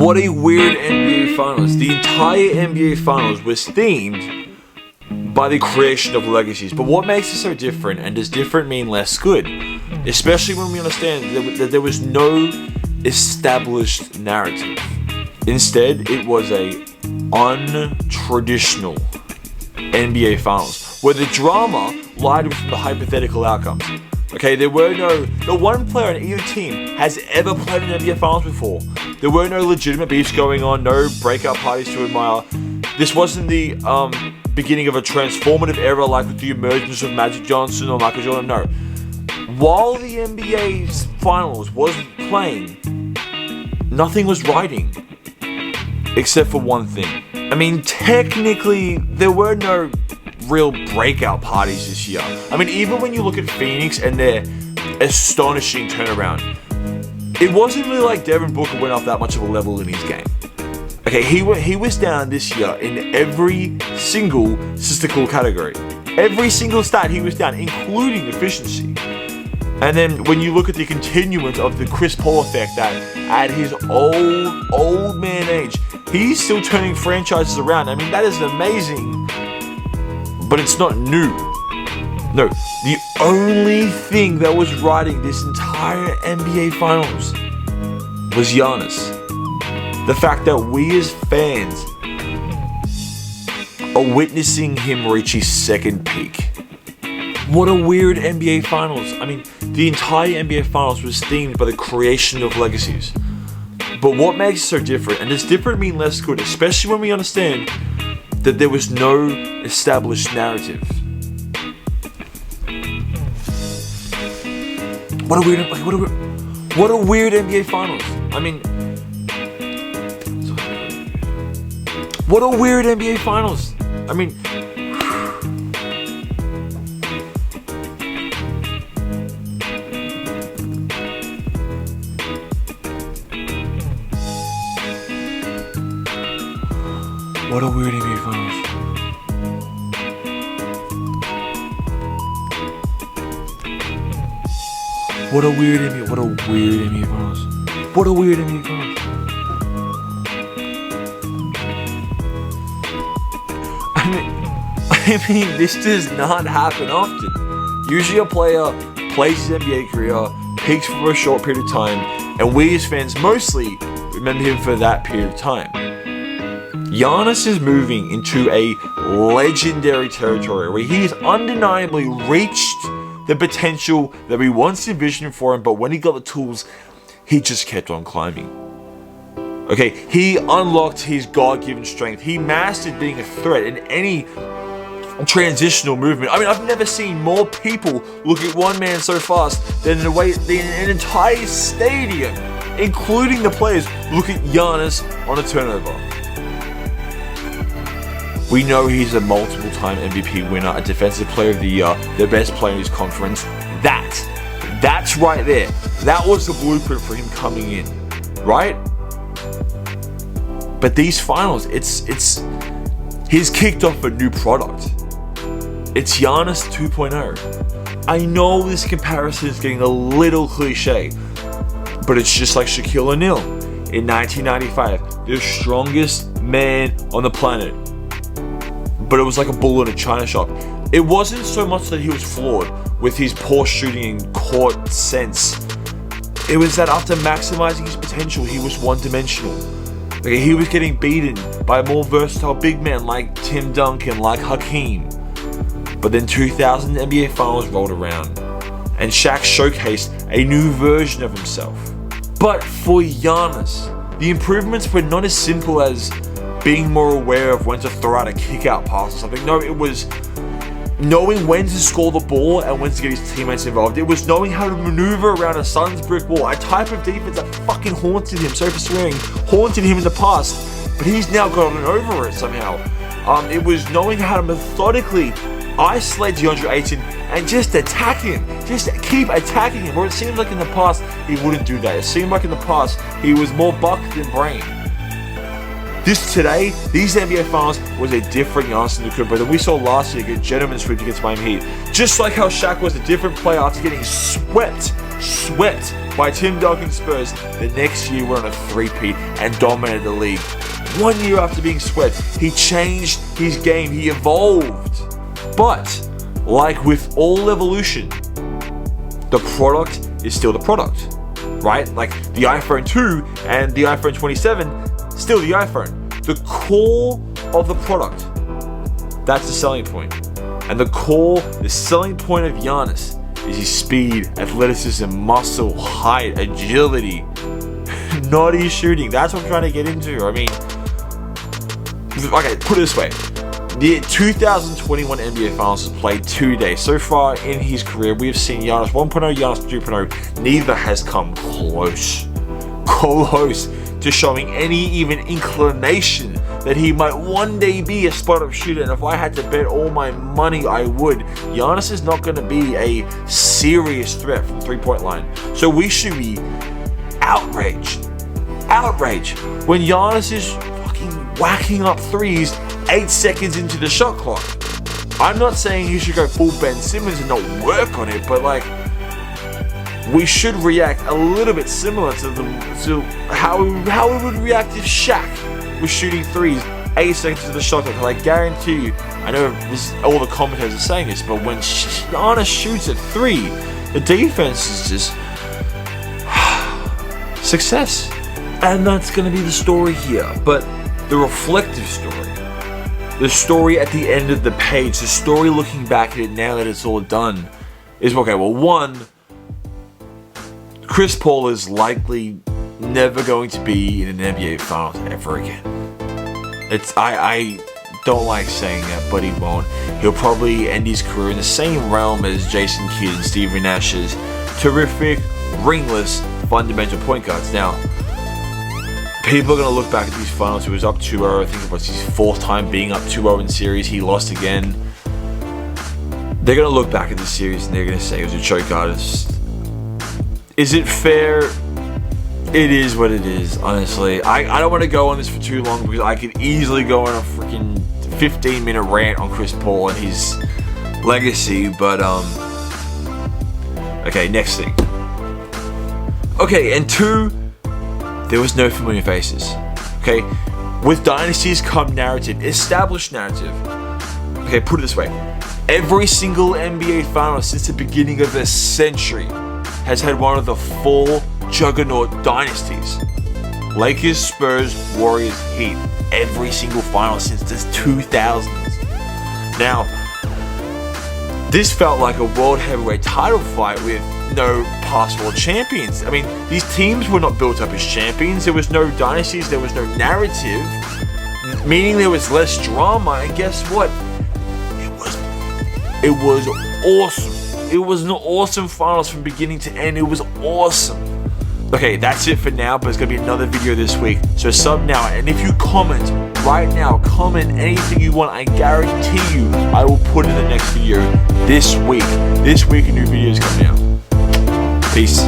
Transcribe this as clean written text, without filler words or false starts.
What a weird NBA Finals. The entire NBA Finals was themed by the creation of legacies. But what makes it so different, and does different mean less good? Especially when we understand that there was no established narrative. Instead, it was a untraditional NBA Finals, where the drama lied within the hypothetical outcomes. Okay, there were no one player on either team has ever played in NBA Finals before. There were no legitimate beefs going on, no breakout parties to admire. This wasn't the beginning of a transformative era like with the emergence of Magic Johnson or Michael Jordan. No. While the NBA's Finals was playing, nothing was riding, except for one thing. I mean, technically, there were no real breakout parties this year. I mean, even when you look at Phoenix and their astonishing turnaround, it wasn't really like Devin Booker went off that much of a level in his game. Okay, he was down this year in every single statistical category. Every single stat he was down, including efficiency. And then when you look at the continuance of the Chris Paul effect, that at his old man age, he's still turning franchises around. I mean, that is amazing, but it's not new. No, the only thing that was riding this entire NBA Finals was Giannis. The fact that we as fans are witnessing him reach his second peak. What a weird NBA Finals. I mean, the entire NBA Finals was themed by the creation of legacies. But what makes it so different, and does different mean less good, especially when we understand that there was no established narrative. What a weird NBA Finals. I mean, what a weird NBA Finals. I mean, what a weird NBA Finals. What a weird NBA Finals. What a weird NBA Finals. I mean, this does not happen often. Usually a player plays his NBA career, peaks for a short period of time, and we as fans mostly remember him for that period of time. Giannis is moving into a legendary territory where he has undeniably reached the potential that we once envisioned for him, but when he got the tools, he just kept on climbing. Okay, he unlocked his God-given strength. He mastered being a threat in any transitional movement. I mean, I've never seen more people look at one man so fast than an entire stadium, including the players, look at Giannis on a turnover. We know he's a multiple-time MVP winner, a Defensive Player of the Year, the best player in his conference. That's right there. That was the blueprint for him coming in, right? But these finals, he's kicked off a new product. It's Giannis 2.0. I know this comparison is getting a little cliche, but it's just like Shaquille O'Neal in 1995, the strongest man on the planet. But it was like a bull in a china shop. It wasn't so much that he was flawed with his poor shooting and court sense. It was that after maximizing his potential, he was one-dimensional. Okay, he was getting beaten by more versatile big men like Tim Duncan, like Hakeem. But then 2000 NBA Finals rolled around, and Shaq showcased a new version of himself. But for Giannis, the improvements were not as simple as being more aware of when to throw out a kick-out pass or something. No, it was knowing when to score the ball and when to get his teammates involved. It was knowing how to maneuver around a Suns brick wall, a type of defense that fucking haunted him in the past, but he's now gotten over it somehow. It was knowing how to methodically isolate DeAndre Ayton and just attack him, just keep attacking him, where it seems like in the past he wouldn't do that. It seemed like in the past he was more buck than brain. These NBA Finals was a different Giannis Antetokounmpo than we saw last year get gentleman sweep against Miami Heat. Just like how Shaq was a different player after getting swept My Tim Duncan Spurs, the next year were on a three-peat and dominated the league. 1 year after being swept, he changed his game, he evolved. But, like with all evolution, the product is still the product, right? Like the iPhone 2 and the iPhone 27, still the iPhone. The core of the product, that's the selling point. And the selling point of Giannis is his speed, athleticism, muscle, height, agility, not his shooting. That's what I'm trying to get into. I mean, okay, put it this way. The 2021 NBA Finals has played 2 days. So far in his career, we have seen Giannis 1.0, Giannis 2.0. Neither has come close to showing any even inclination that he might one day be a spot-up shooter. And if I had to bet all my money, I would. Giannis is not going to be a serious threat from three-point line. So we should be outraged when Giannis is fucking whacking up threes 8 seconds into the shot clock. I'm not saying he should go full Ben Simmons and not work on it, but like, we should react a little bit similar to how we would react if Shaq was shooting threes 8 seconds to the shot clock. Like, guarantee you, I know all the commentators are saying this, but when Giannis shoots at three, the defense is just success. And that's going to be the story here. But the reflective story, the story at the end of the page, the story looking back at it now that it's all done, is okay. Well, one, Chris Paul is likely never going to be in an NBA Finals ever again. I don't like saying that, but he won't. He'll probably end his career in the same realm as Jason Kidd and Steve Nash's terrific, ringless, fundamental point guards. Now, people are going to look back at these finals. He was up 2-0. I think it was his fourth time being up 2-0 in series. He lost again. They're going to look back at the series and they're going to say it was a choke artist. Is it fair? It is what it is, honestly. I don't want to go on this for too long because I could easily go on a freaking 15-minute rant on Chris Paul and his legacy, but okay, next thing. Okay, and two, there was no familiar faces. Okay, with dynasties come narrative, established narrative. Okay, put it this way. Every single NBA final since the beginning of the century has had one of the four juggernaut dynasties. Lakers, Spurs, Warriors, Heat. Every single final since the 2000s. Now, this felt like a world heavyweight title fight with no past world champions. I mean, these teams were not built up as champions. There was no dynasties. There was no narrative. Meaning there was less drama. And guess what? It was awesome. It was an awesome finals from beginning to end. It was awesome. Okay, that's it for now, but there's going to be another video this week. So sub now, and if you comment right now, comment anything you want, I guarantee you I will put in the next video this week. This week a new video is coming out. Peace.